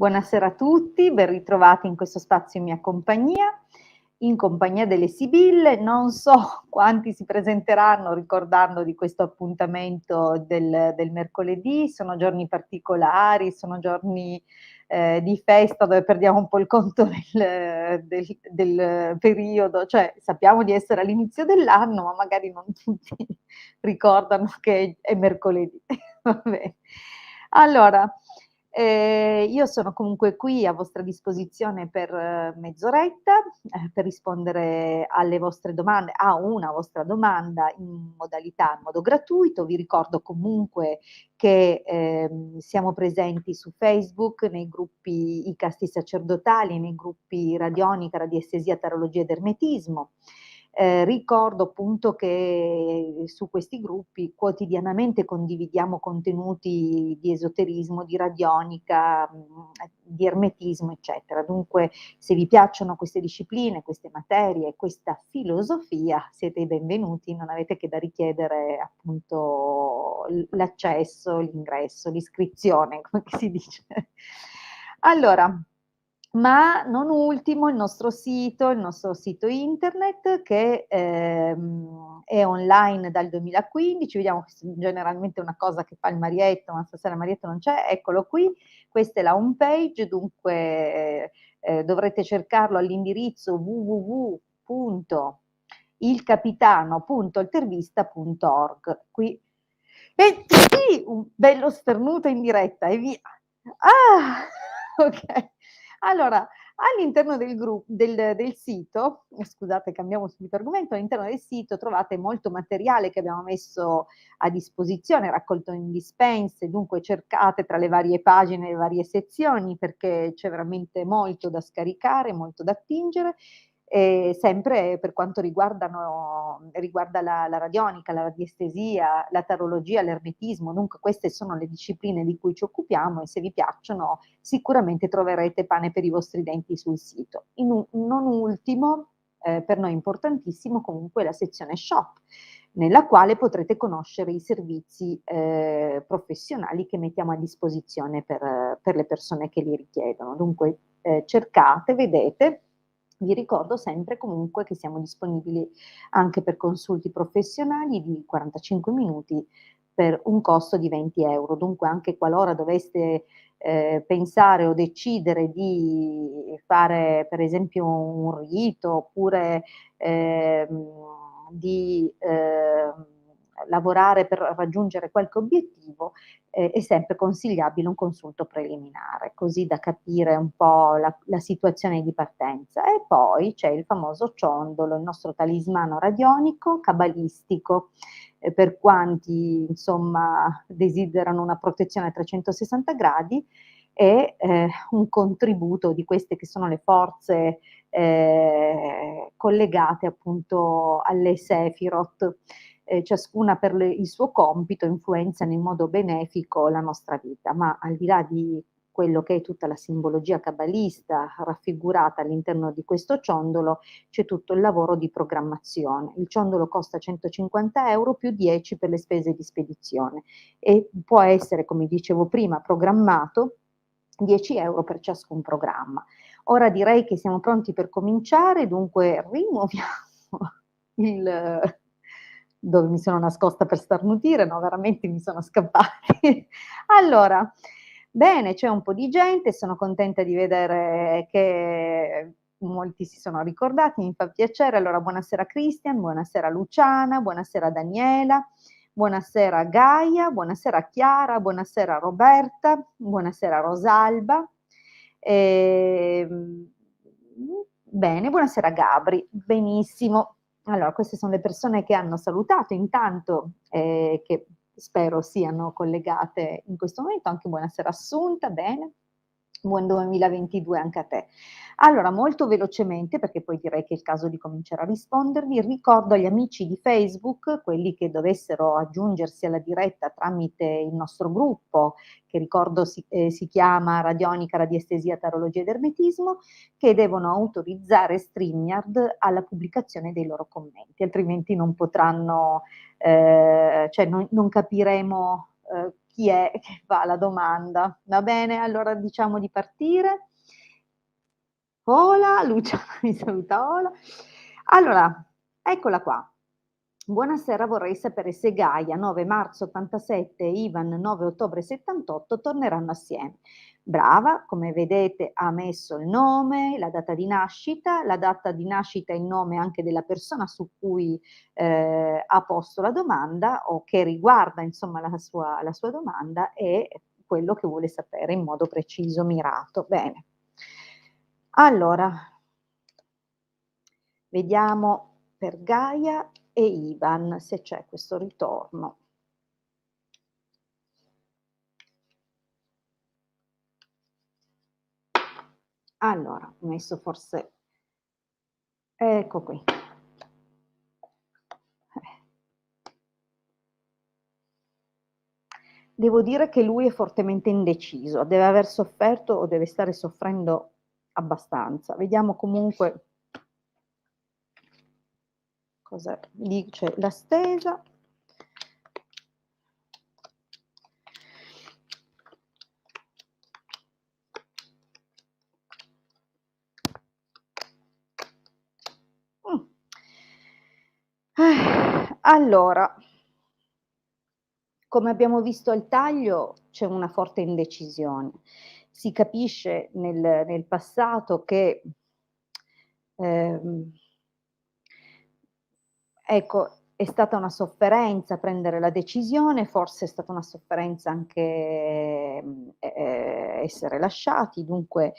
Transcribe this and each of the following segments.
Buonasera a tutti, ben ritrovati in questo spazio in compagnia delle Sibille. Non so quanti si presenteranno ricordando di questo appuntamento del mercoledì, sono giorni particolari, sono giorni di festa dove perdiamo un po' il conto del periodo, cioè sappiamo di essere all'inizio dell'anno, ma magari non tutti ricordano che è mercoledì. Va bene. Allora, io sono comunque qui a vostra disposizione per mezz'oretta, per rispondere alle vostre domande a una vostra domanda in modo gratuito. Vi ricordo comunque che, siamo presenti su Facebook, nei gruppi I Casti Sacerdotali, nei gruppi Radionica, Radiestesia, Tarologia ed Ermetismo. Ricordo appunto che su questi gruppi quotidianamente condividiamo contenuti di esoterismo, di radionica, di ermetismo, eccetera. Dunque, se vi piacciono queste discipline, queste materie, questa filosofia, siete i benvenuti, non avete che da richiedere appunto l'accesso, l'ingresso, l'iscrizione, come si dice. Allora, ma non ultimo il nostro sito internet che è online dal 2015, vediamo che generalmente è una cosa che fa il Marietto, ma stasera il Marietto non c'è, eccolo qui, questa è la home page, dunque dovrete cercarlo all'indirizzo www.ilcapitano.intervista.org. Qui e sì, un bello starnuto in diretta e via. Ah, okay. Allora, all'interno del sito, scusate cambiamo subito argomento, all'interno del sito trovate molto materiale che abbiamo messo a disposizione, raccolto in dispense, dunque cercate tra le varie pagine, le varie sezioni, perché c'è veramente molto da scaricare, molto da attingere. Sempre per quanto riguarda la radionica, la radiestesia, la tarologia, l'ermetismo, dunque queste sono le discipline di cui ci occupiamo e se vi piacciono sicuramente troverete pane per i vostri denti sul sito. Non ultimo, per noi importantissimo comunque la sezione shop, nella quale potrete conoscere i servizi professionali che mettiamo a disposizione per le persone che li richiedono. Dunque cercate, vedete. Vi ricordo sempre comunque che siamo disponibili anche per consulti professionali di 45 minuti per un costo di 20 euro. Dunque anche qualora doveste pensare o decidere di fare per esempio un rito oppure di lavorare per raggiungere qualche obiettivo, è sempre consigliabile un consulto preliminare, così da capire un po' la situazione di partenza. E poi c'è il famoso ciondolo, il nostro talismano radionico, cabalistico, per quanti insomma desiderano una protezione a 360 gradi e un contributo di queste che sono le forze collegate appunto alle Sefirot, ciascuna per il suo compito influenzano in modo benefico la nostra vita, ma al di là di quello che è tutta la simbologia cabalista raffigurata all'interno di questo ciondolo, c'è tutto il lavoro di programmazione. Il ciondolo costa 150 euro più 10 per le spese di spedizione e può essere, come dicevo prima, programmato 10 euro per ciascun programma. Ora direi che siamo pronti per cominciare, dunque rimuoviamo il dove mi sono nascosta per starnutire, no, veramente mi sono scappati. Allora, bene, c'è un po' di gente, sono contenta di vedere che molti si sono ricordati, mi fa piacere. Allora, buonasera Christian, buonasera Luciana, buonasera Daniela, buonasera Gaia, buonasera Chiara, buonasera Roberta, buonasera Rosalba. Ehm, bene, buonasera Gabri, benissimo. Allora, queste sono le persone che hanno salutato intanto, che spero siano collegate in questo momento. Anche buonasera Assunta, bene. Buon 2022 anche a te. Allora, molto velocemente, perché poi direi che è il caso di cominciare a rispondervi, ricordo agli amici di Facebook, quelli che dovessero aggiungersi alla diretta tramite il nostro gruppo, che ricordo si chiama Radionica, Radiestesia, Tarologia ed Ermetismo, che devono autorizzare StreamYard alla pubblicazione dei loro commenti, altrimenti non potranno, cioè non capiremo chi è che fa la domanda. Va bene? Allora diciamo di partire. Ola, Luciana mi saluta Ola. Allora, eccola qua. Buonasera, vorrei sapere se Gaia 9 marzo 87 e Ivan 9 ottobre 78 torneranno assieme. Brava, come vedete ha messo il nome, la data di nascita e il nome anche della persona su cui ha posto la domanda o che riguarda insomma la sua domanda e quello che vuole sapere in modo preciso, mirato. Bene. Allora, vediamo per Gaia e Ivan se c'è questo ritorno. Allora, ho messo forse ecco qui. Devo dire che lui è fortemente indeciso, deve aver sofferto o deve stare soffrendo abbastanza. Vediamo comunque cosa dice la stesa. Allora, come abbiamo visto al taglio, c'è una forte indecisione. Si capisce nel passato che, ehm, ecco, è stata una sofferenza prendere la decisione, forse è stata una sofferenza anche, essere lasciati, dunque,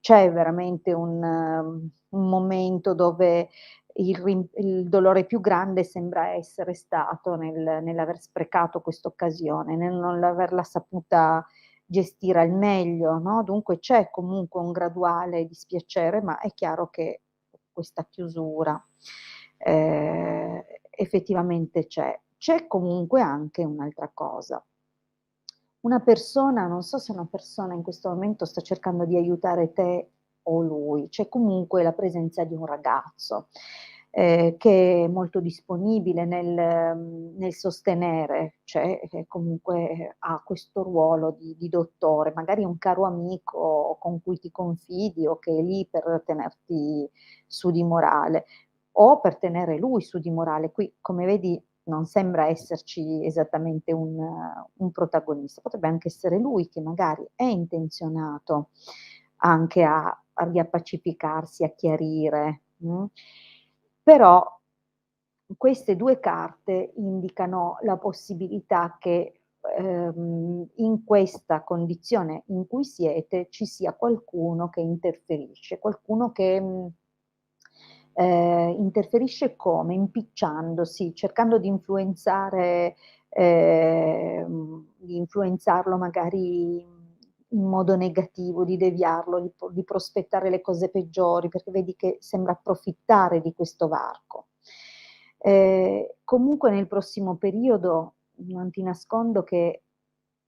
c'è veramente un momento dove il dolore più grande sembra essere stato nell'aver sprecato quest'occasione, nel non averla saputa gestire al meglio, no, dunque c'è comunque un graduale dispiacere, ma è chiaro che questa chiusura, effettivamente c'è. C'è comunque anche un'altra cosa. Una persona, non so se una persona in questo momento sta cercando di aiutare te o lui, c'è comunque la presenza di un ragazzo, che è molto disponibile nel sostenere, cioè che comunque ha questo ruolo di dottore, magari un caro amico con cui ti confidi o che è lì per tenerti su di morale o per tenere lui su di morale. Qui, come vedi, non sembra esserci esattamente un protagonista. Potrebbe anche essere lui che magari è intenzionato anche a riappacificarsi, a chiarire, però queste 2 carte indicano la possibilità che, in questa condizione in cui siete ci sia qualcuno che interferisce, qualcuno che, interferisce come? Impicciandosi, cercando di influenzarlo magari in modo negativo, di deviarlo, di prospettare le cose peggiori, perché vedi che sembra approfittare di questo varco. Comunque nel prossimo periodo non ti nascondo che,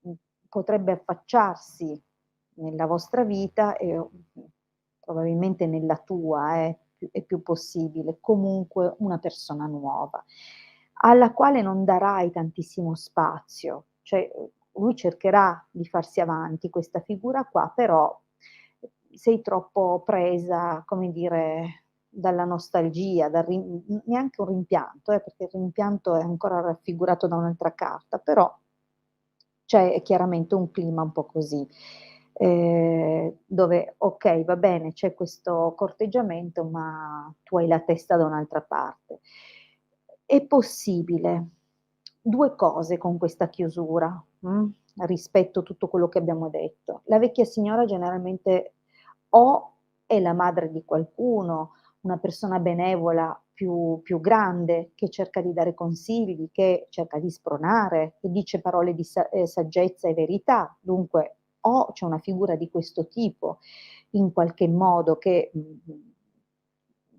mhmm, potrebbe affacciarsi nella vostra vita e probabilmente nella tua è più possibile, comunque una persona nuova, alla quale non darai tantissimo spazio. Cioè, lui cercherà di farsi avanti, questa figura qua, però sei troppo presa, come dire, dalla nostalgia, neanche un rimpianto, perché il rimpianto è ancora raffigurato da un'altra carta, però c'è chiaramente un clima un po' così, dove okay, va bene, c'è questo corteggiamento, ma tu hai la testa da un'altra parte. È possibile 2 cose con questa chiusura, rispetto a tutto quello che abbiamo detto. La vecchia signora generalmente o è la madre di qualcuno, una persona benevola più grande, che cerca di dare consigli, che cerca di spronare, che dice parole di saggezza e verità. Dunque, o c'è una figura di questo tipo, in qualche modo che,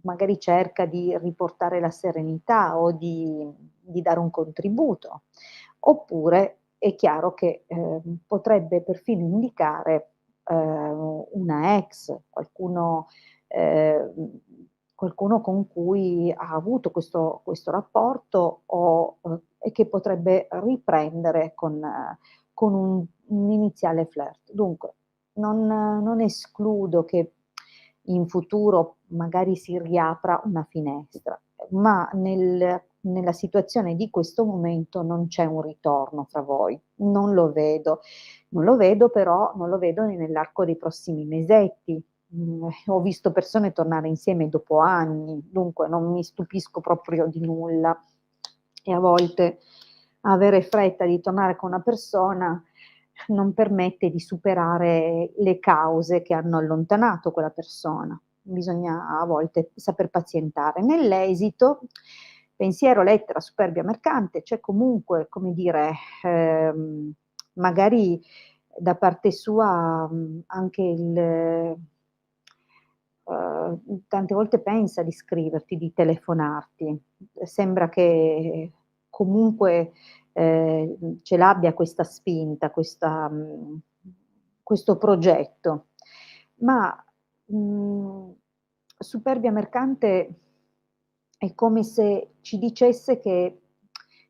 magari cerca di riportare la serenità o di dare un contributo, oppure è chiaro che, potrebbe perfino indicare, una ex, qualcuno, ehm, qualcuno con cui ha avuto questo rapporto e che potrebbe riprendere con un iniziale flirt. Dunque, non escludo che in futuro magari si riapra una finestra, ma nella situazione di questo momento non c'è un ritorno fra voi. Non lo vedo. Non lo vedo però non lo vedo nell'arco dei prossimi mesetti. Ho visto persone tornare insieme dopo anni, dunque non mi stupisco proprio di nulla. E a volte avere fretta di tornare con una persona non permette di superare le cause che hanno allontanato quella persona. Bisogna a volte saper pazientare. Nell'esito, pensiero, lettera, superbia mercante, c'è comunque, come dire, magari da parte sua, anche tante volte pensa di scriverti, di telefonarti. Sembra che comunque, ce l'abbia questa spinta, questo progetto. Ma, mhmm, superbia mercante è come se ci dicesse che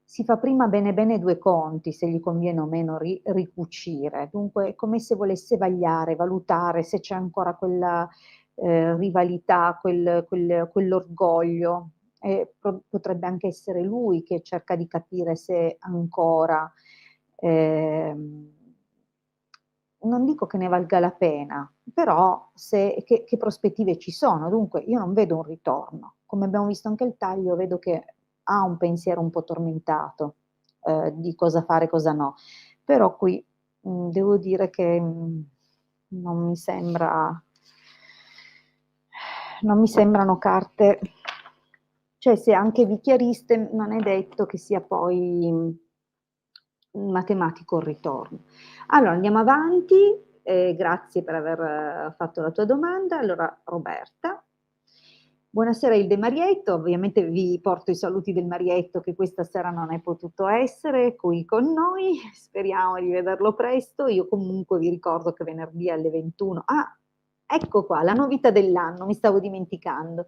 si fa prima bene bene 2 conti, se gli conviene o meno ricucire. Dunque è come se volesse vagliare, valutare se c'è ancora quella, rivalità, quell'orgoglio. E potrebbe anche essere lui che cerca di capire se ancora, ehm non dico che ne valga la pena, però se che prospettive ci sono. Dunque io non vedo un ritorno. Come abbiamo visto anche il taglio, vedo che ha un pensiero un po' tormentato, di cosa fare e cosa no. Però qui, devo dire che, non mi sembra non mi sembrano carte, cioè se anche vi chiariste non è detto che sia poi, matematico il ritorno. Allora andiamo avanti, grazie per aver fatto la tua domanda. Allora Roberta: "Buonasera Ilde e Marietto, ovviamente vi porto i saluti del Marietto che questa sera non è potuto essere qui con noi, speriamo di vederlo presto. Io comunque vi ricordo che venerdì alle 21 ecco qua, la novità dell'anno, mi stavo dimenticando.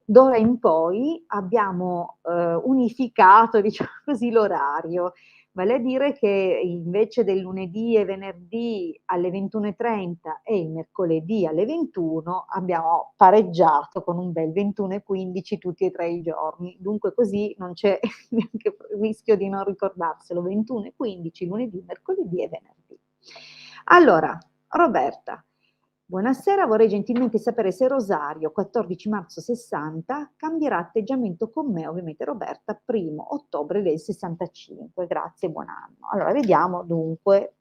D'ora in poi abbiamo, unificato, diciamo così, l'orario. Vale a dire che invece del lunedì e venerdì alle 21:30 e il mercoledì alle 21 abbiamo pareggiato con un bel 21:15 tutti e 3 i giorni. Dunque così non c'è neanche rischio di non ricordarselo. 21:15 lunedì, mercoledì e venerdì. Allora, Roberta, buonasera, vorrei gentilmente sapere se Rosario, 14 marzo 60, cambierà atteggiamento con me, ovviamente Roberta, 1° ottobre del 65. Grazie, buon anno. Allora, vediamo dunque,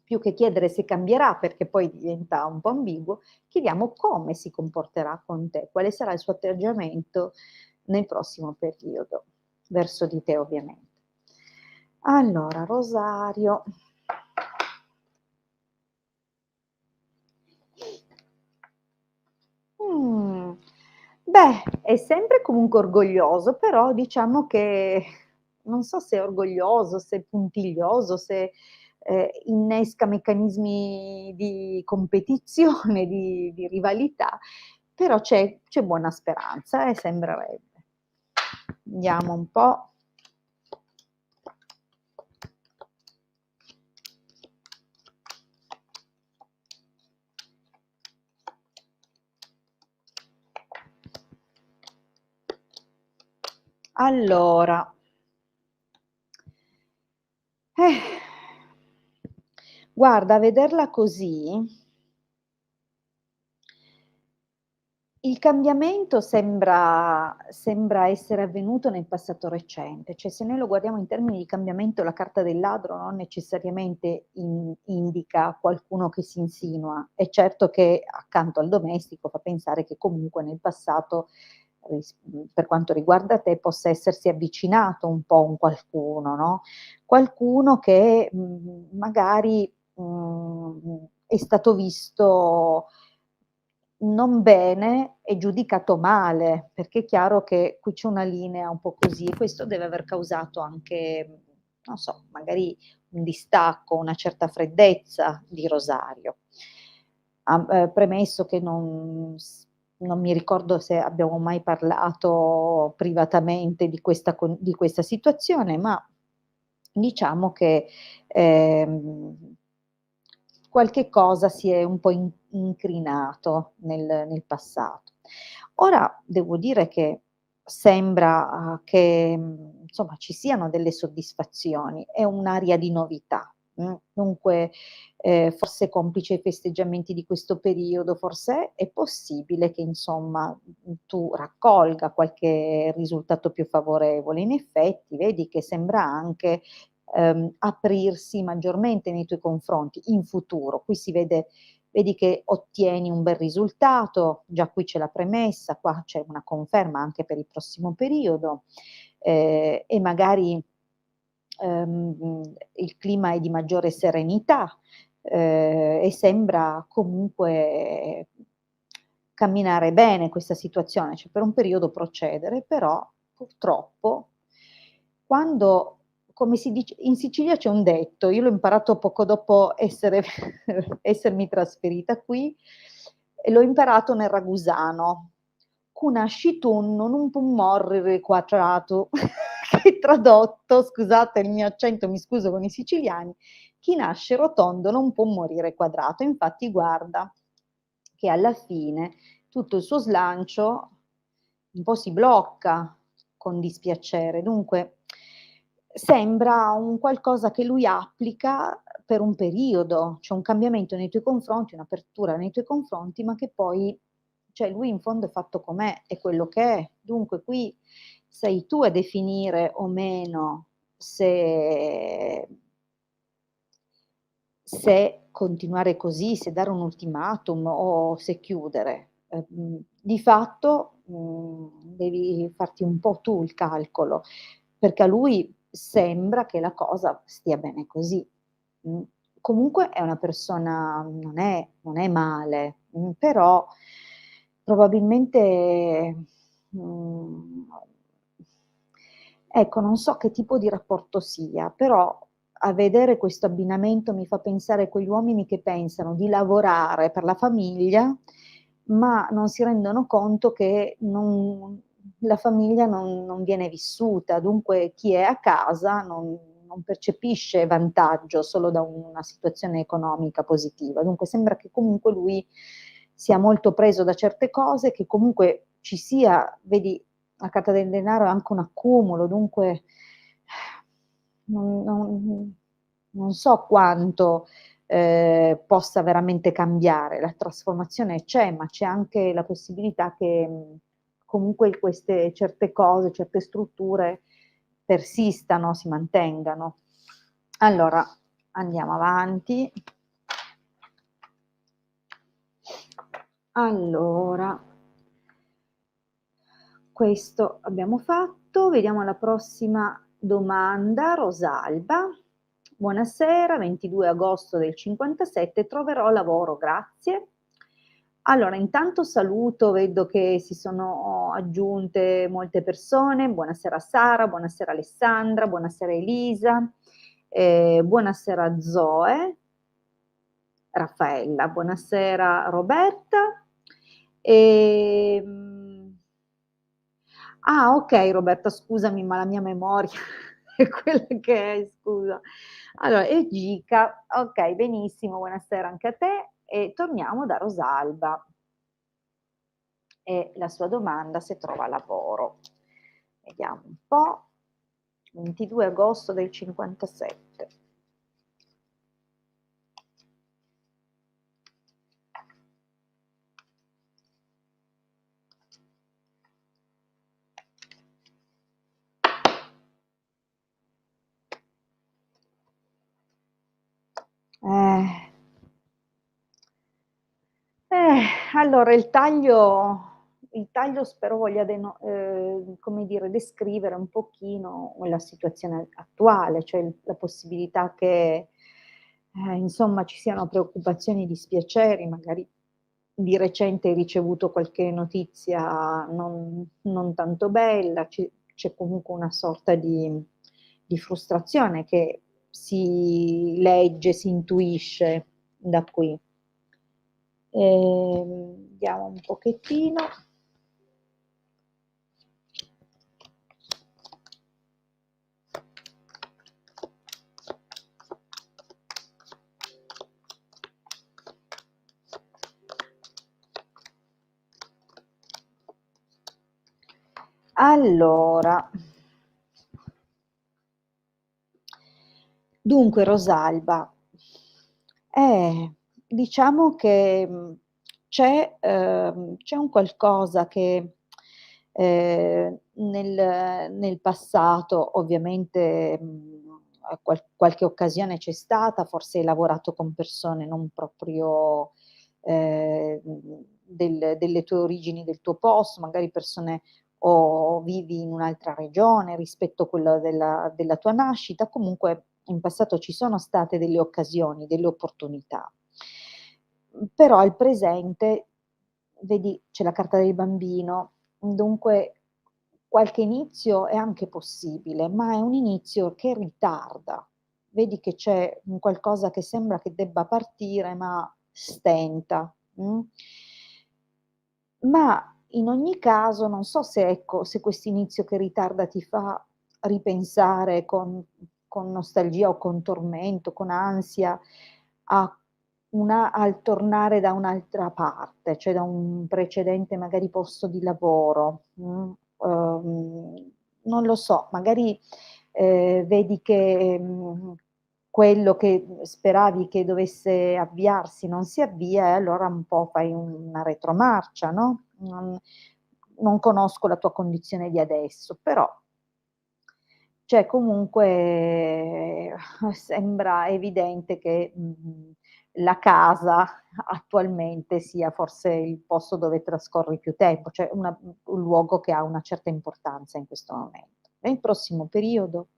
più che chiedere se cambierà, perché poi diventa un po' ambiguo, chiediamo come si comporterà con te, quale sarà il suo atteggiamento nel prossimo periodo, verso di te ovviamente. Allora, Rosario. Mh. Beh, è sempre comunque orgoglioso, però diciamo che non so se è orgoglioso, se è puntiglioso, se, innesca meccanismi di competizione, di rivalità, però c'è buona speranza, sembrerebbe. Vediamo un po'. Allora, eh, guarda, a vederla così, il cambiamento sembra essere avvenuto nel passato recente, cioè se noi lo guardiamo in termini di cambiamento, la carta del ladro non necessariamente indica qualcuno che si insinua. È certo che accanto al domestico fa pensare che comunque nel passato, per quanto riguarda te, possa essersi avvicinato un po' un qualcuno, no, qualcuno che, magari, è stato visto non bene e giudicato male, perché è chiaro che qui c'è una linea un po' così e questo deve aver causato anche, non so, magari un distacco, una certa freddezza di Rosario. Premesso che non mi ricordo se abbiamo mai parlato privatamente di questa situazione, ma diciamo che, qualche cosa si è un po' incrinato nel passato. Ora devo dire che sembra, che, insomma ci siano delle soddisfazioni, è un'aria di novità, dunque, forse complice i festeggiamenti di questo periodo, forse è possibile che insomma, tu raccolga qualche risultato più favorevole. In effetti vedi che sembra anche aprirsi maggiormente nei tuoi confronti in futuro. Qui si vede, vedi che ottieni un bel risultato, già qui c'è la premessa, qua c'è una conferma anche per il prossimo periodo, e magari il clima è di maggiore serenità, e sembra comunque camminare bene questa situazione, cioè per un periodo procedere, però purtroppo quando, come si dice in Sicilia c'è un detto, io l'ho imparato poco dopo essermi trasferita qui, e l'ho imparato nel ragusano: "Cu nasci tu non pu morrere quadrato", che tradotto, scusate il mio accento, mi scuso con i siciliani, chi nasce rotondo non può morire quadrato. Infatti guarda che alla fine tutto il suo slancio un po' si blocca con dispiacere. Dunque sembra un qualcosa che lui applica per un periodo, c'è un cambiamento nei tuoi confronti, un'apertura nei tuoi confronti, ma che poi, cioè lui in fondo è fatto com'è, è quello che è. Dunque qui sei tu a definire o meno se continuare così, se dare un ultimatum o se chiudere. Di fatto, devi farti un po' tu il calcolo, perché a lui sembra che la cosa stia bene così. Mh. Comunque è una persona, non è male, però probabilmente, mhmm, ecco, non so che tipo di rapporto sia, però a vedere questo abbinamento mi fa pensare a quegli uomini che pensano di lavorare per la famiglia, ma non si rendono conto che la famiglia non viene vissuta, dunque chi è a casa non percepisce vantaggio solo da una situazione economica positiva. Dunque sembra che comunque lui sia molto preso da certe cose, che comunque ci sia, vedi, la carta del denaro è anche un accumulo, dunque non so quanto, possa veramente cambiare. La trasformazione c'è, ma c'è anche la possibilità che, comunque queste certe cose, certe strutture persistano, si mantengano. Allora, andiamo avanti. Allora, questo abbiamo fatto, vediamo la prossima domanda. Rosalba: "Buonasera, 22 agosto del '57, troverò lavoro, grazie". Allora, intanto saluto, vedo che si sono aggiunte molte persone. Buonasera Sara, buonasera Alessandra, buonasera Elisa, buonasera Zoe, Raffaella, buonasera Roberta. Ehm okay Roberta, scusami, ma la mia memoria è quella che è, scusa. Allora, e Gica, okay, benissimo, buonasera anche a te, e torniamo da Rosalba e la sua domanda se trova lavoro. Vediamo un po'. 22 agosto del '57. Eh. Allora il taglio spero voglia come dire, descrivere un pochino la situazione attuale, cioè la possibilità che, insomma ci siano preoccupazioni, dispiaceri, magari di recente hai ricevuto qualche notizia non tanto bella, c'è comunque una sorta di frustrazione che si legge, si intuisce da qui. Vediamo un pochettino. Allora, dunque Rosalba, diciamo che c'è un qualcosa che nel passato ovviamente qualche occasione c'è stata, forse hai lavorato con persone non proprio delle tue origini, del tuo posto, magari persone o vivi in un'altra regione rispetto a quella della tua nascita, comunque in passato ci sono state delle occasioni, delle opportunità. Però al presente, vedi, c'è la carta del bambino, dunque qualche inizio è anche possibile, ma è un inizio che ritarda. Vedi che c'è un qualcosa che sembra che debba partire, ma stenta. Ma in ogni caso non so se ecco, se quest'inizio che ritarda ti fa ripensare con nostalgia o con tormento, con ansia a al tornare da un'altra parte, cioè da un precedente magari posto di lavoro, non lo so, magari, vedi che, quello che speravi che dovesse avviarsi non si avvia e allora un po' fai una retromarcia, no, non conosco la tua condizione di adesso, però cioè comunque sembra evidente che, la casa attualmente sia forse il posto dove trascorri più tempo, cioè un luogo che ha una certa importanza in questo momento. Nel prossimo periodo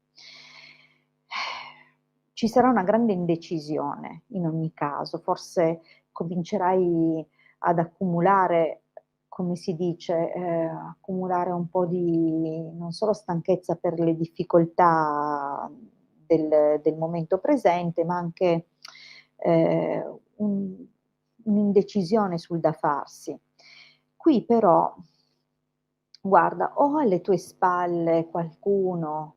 ci sarà una grande indecisione in ogni caso, forse comincerai ad accumulare, come si dice, accumulare un po' di non solo stanchezza per le difficoltà del momento presente, ma anche, un'indecisione sul da farsi. Qui però, guarda, o alle tue spalle qualcuno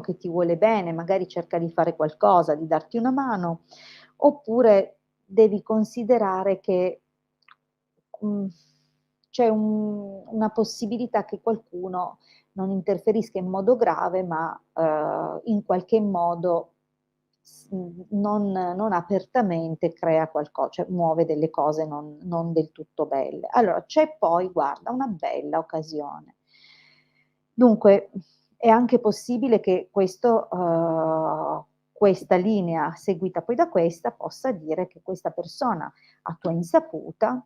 che ti vuole bene, magari cerca di fare qualcosa, di darti una mano, oppure devi considerare che, mhmm, c'è una possibilità che qualcuno non interferisca in modo grave, ma, in qualche modo non apertamente crea cioè muove delle cose non del tutto belle. Allora, c'è poi guarda, una bella occasione. Dunque, è anche possibile che questa linea seguita poi da questa, possa dire che questa persona a tua insaputa,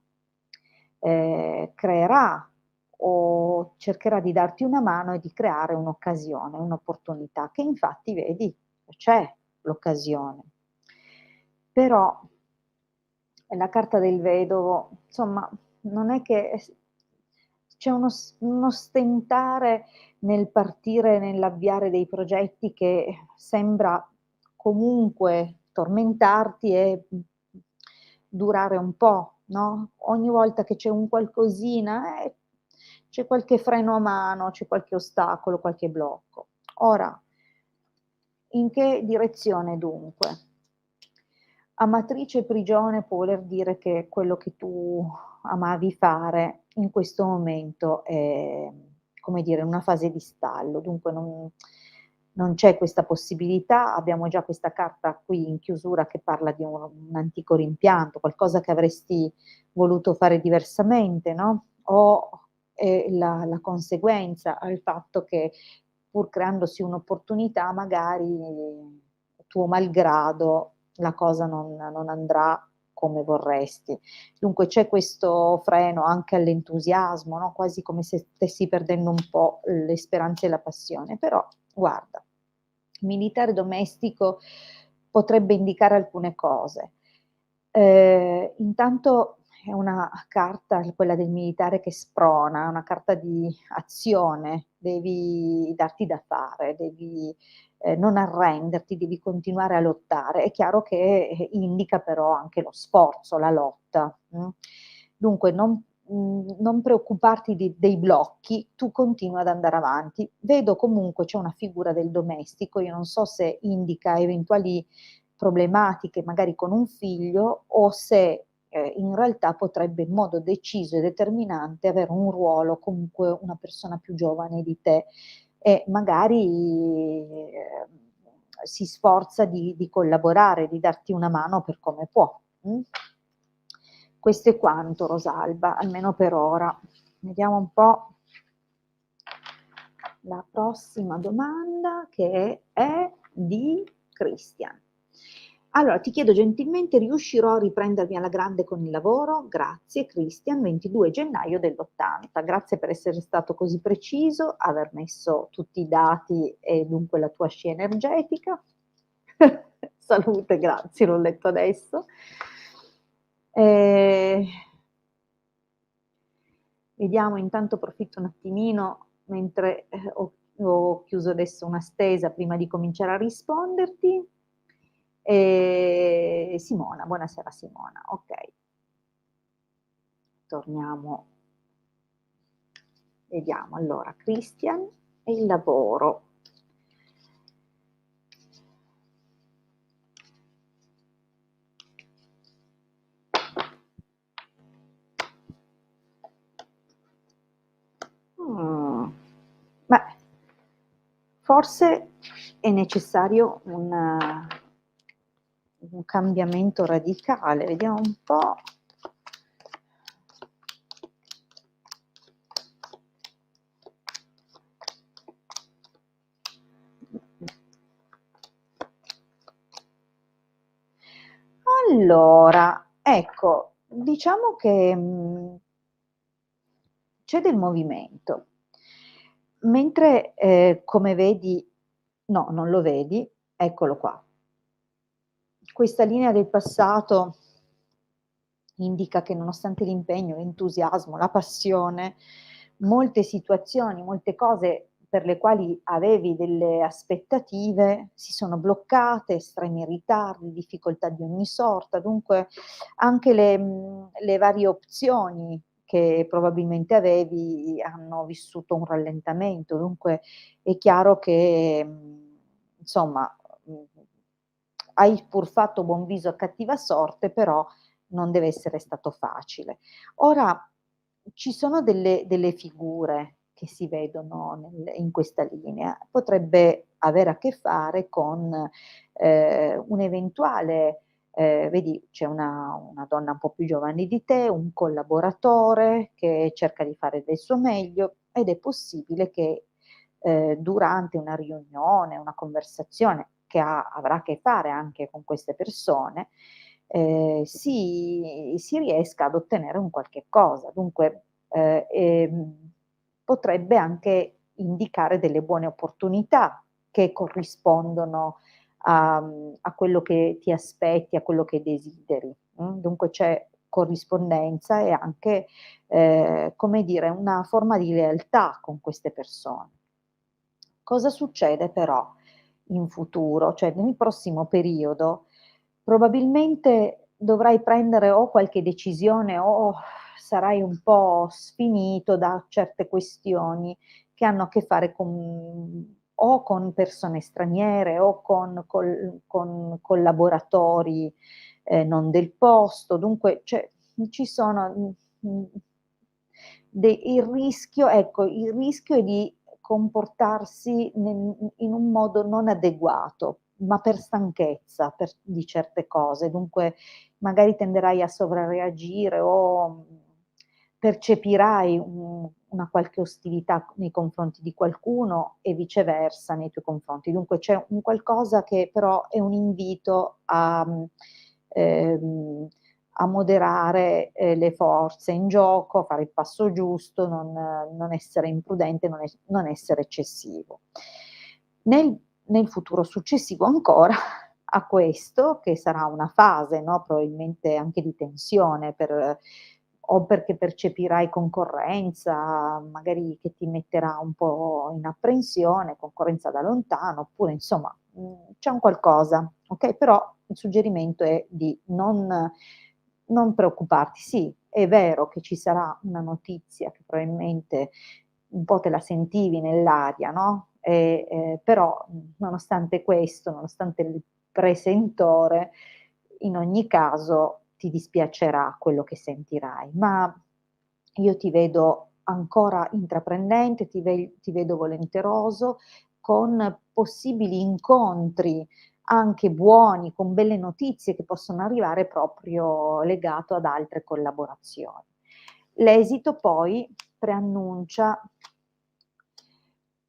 creerà o cercherà di darti una mano e di creare un'occasione, un'opportunità, che infatti vedi c'è l'occasione. Però la carta del vedovo, insomma, non è che c'è uno stentare nel partire, nell'avviare dei progetti che sembra comunque tormentarti e, durare un po', no, ogni volta che c'è un qualcosina, c'è qualche freno a mano, c'è qualche ostacolo, qualche blocco. Ora, in che direzione dunque? Amatrice prigione può voler dire che quello che tu amavi fare in questo momento è, come dire, in una fase di stallo, dunque non c'è questa possibilità. Abbiamo già questa carta qui in chiusura che parla di un antico rimpianto, qualcosa che avresti voluto fare diversamente, no, o è la conseguenza al fatto che pur creandosi un'opportunità magari tuo malgrado la cosa non andrà come vorresti. Dunque c'è questo freno anche all'entusiasmo, no, quasi come se stessi perdendo un po' le speranze e la passione. Però guarda, militare domestico potrebbe indicare alcune cose. Intanto è una carta, quella del militare, che sprona, una carta di azione, devi darti da fare, devi non arrenderti, devi continuare a lottare. È chiaro che indica però anche lo sforzo, la lotta. Dunque non preoccuparti dei blocchi, tu continua ad andare avanti. Vedo comunque c'è una figura del domestico, io non so se indica eventuali problematiche magari con un figlio o se in realtà potrebbe in modo deciso e determinante avere un ruolo comunque una persona più giovane di te e magari si sforza di collaborare, di darti una mano per come può. Questo è quanto, Rosalba, almeno per ora. Vediamo un po' la prossima domanda che è di Christian. Allora, ti chiedo gentilmente, riuscirò a riprendermi alla grande con il lavoro? Grazie, Christian, 22 gennaio dell'80. Grazie per essere stato così preciso, aver messo tutti i dati e dunque la tua scia energetica. Salute, grazie, l'ho letto adesso. Vediamo, intanto approfitto un attimino, mentre ho chiuso adesso una stesa prima di cominciare a risponderti. Simona, buonasera Simona, ok. Torniamo, vediamo, allora, Christian e il lavoro. Beh, forse è necessario un cambiamento radicale, vediamo un po'. Allora, ecco, diciamo che c'è del movimento, mentre come vedi, no, non lo vedi, eccolo qua. Questa linea del passato indica che nonostante l'impegno, l'entusiasmo, la passione, molte situazioni, molte cose per le quali avevi delle aspettative si sono bloccate, estremi ritardi, difficoltà di ogni sorta, dunque anche le varie opzioni che probabilmente avevi hanno vissuto un rallentamento, dunque è chiaro che insomma hai pur fatto buon viso a cattiva sorte, però non deve essere stato facile. Ora ci sono delle figure che si vedono in questa linea, potrebbe avere a che fare con un eventuale, vedi c'è una donna un po' più giovane di te, un collaboratore che cerca di fare del suo meglio ed è possibile che durante una riunione, una conversazione che avrà a che fare anche con queste persone, si riesca ad ottenere un qualche cosa. Dunque, potrebbe anche indicare delle buone opportunità che corrispondono a quello che ti aspetti, a quello che desideri. Dunque c'è corrispondenza e anche, come dire, una forma di lealtà con queste persone. Cosa succede però in futuro? Cioè nel prossimo periodo probabilmente dovrai prendere o qualche decisione o sarai un po' sfinito da certe questioni che hanno a che fare o con persone straniere o con collaboratori non del posto. Dunque, cioè, ci sono ecco, il rischio è di comportarsi in un modo non adeguato, ma per stanchezza di certe cose. Dunque magari tenderai a sovrareagire o percepirai una qualche ostilità nei confronti di qualcuno e viceversa nei tuoi confronti. Dunque c'è un qualcosa che però è un invito ehm, a moderare le forze in gioco, fare il passo giusto, non essere imprudente, non essere eccessivo. Nel futuro successivo ancora a questo, che sarà una fase, no, probabilmente anche di tensione per o perché percepirai concorrenza, magari che ti metterà un po' in apprensione, concorrenza da lontano, oppure insomma, c'è un qualcosa, okay, però il suggerimento è di non preoccuparti. Sì, è vero che ci sarà una notizia che probabilmente un po' te la sentivi nell'aria, no, però, nonostante questo, nonostante il presentore, in ogni caso ti dispiacerà quello che sentirai, ma io ti vedo ancora intraprendente, ti vedo volenteroso, con possibili incontri anche buoni, con belle notizie che possono arrivare proprio legato ad altre collaborazioni. L'esito poi preannuncia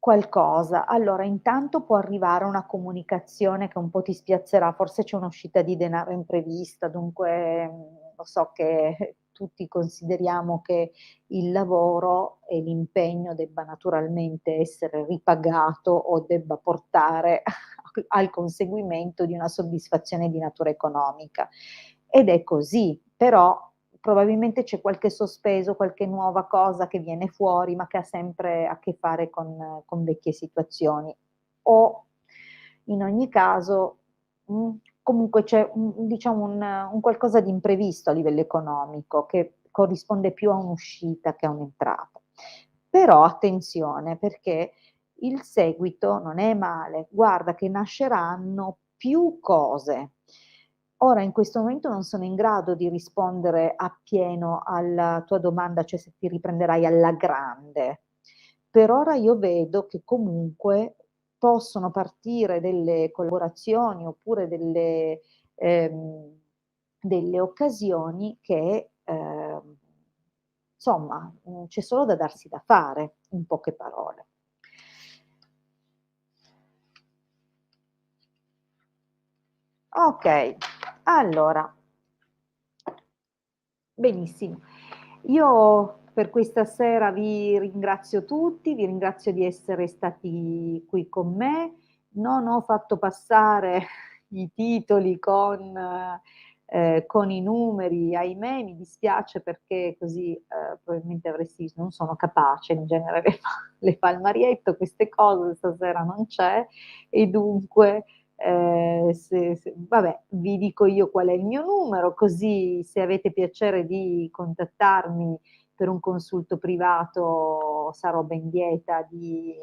qualcosa. Allora, intanto può arrivare una comunicazione che un po' ti spiazzerà, forse c'è un'uscita di denaro imprevista, dunque, lo so che tutti consideriamo che il lavoro e l'impegno debba naturalmente essere ripagato o debba portare al conseguimento di una soddisfazione di natura economica. Ed è così, però probabilmente c'è qualche sospeso, qualche nuova cosa che viene fuori, ma che ha sempre a che fare con vecchie situazioni. O in ogni caso, comunque c'è diciamo un qualcosa di imprevisto a livello economico, che corrisponde più a un'uscita che a un'entrata. Però attenzione, perché il seguito non è male. Guarda che nasceranno più cose. Ora in questo momento non sono in grado di rispondere appieno alla tua domanda, cioè se ti riprenderai alla grande. Per ora io vedo che comunque possono partire delle collaborazioni oppure delle occasioni che, insomma, c'è solo da darsi da fare, in poche parole. Okay, allora benissimo. Io per questa sera vi ringrazio tutti, vi ringrazio di essere stati qui con me. Non ho fatto passare i titoli con i numeri, ahimè, mi dispiace perché così, probabilmente avresti non sono capace, in genere le fa il marietto queste cose, stasera non c'è e dunque se vabbè, vi dico io qual è il mio numero, così se avete piacere di contattarmi per un consulto privato sarò ben lieta di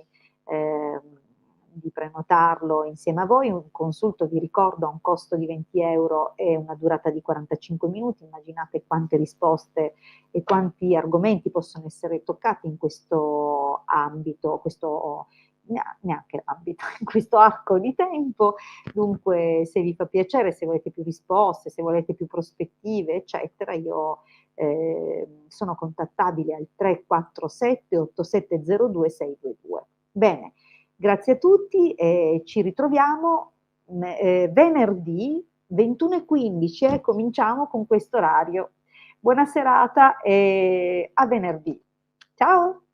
prenotarlo insieme a voi. Un consulto, vi ricordo, ha un costo di 20 € e una durata di 45 minuti. Immaginate quante risposte e quanti argomenti possono essere toccati in questo ambito, questo neanche ambito, in questo arco di tempo. Dunque, se vi fa piacere, se volete più risposte, se volete più prospettive, eccetera, io sono contattabile al 347 8702 622. Bene, grazie a tutti e ci ritroviamo venerdì 21:15, cominciamo con questo orario. Buona serata e a venerdì. Ciao.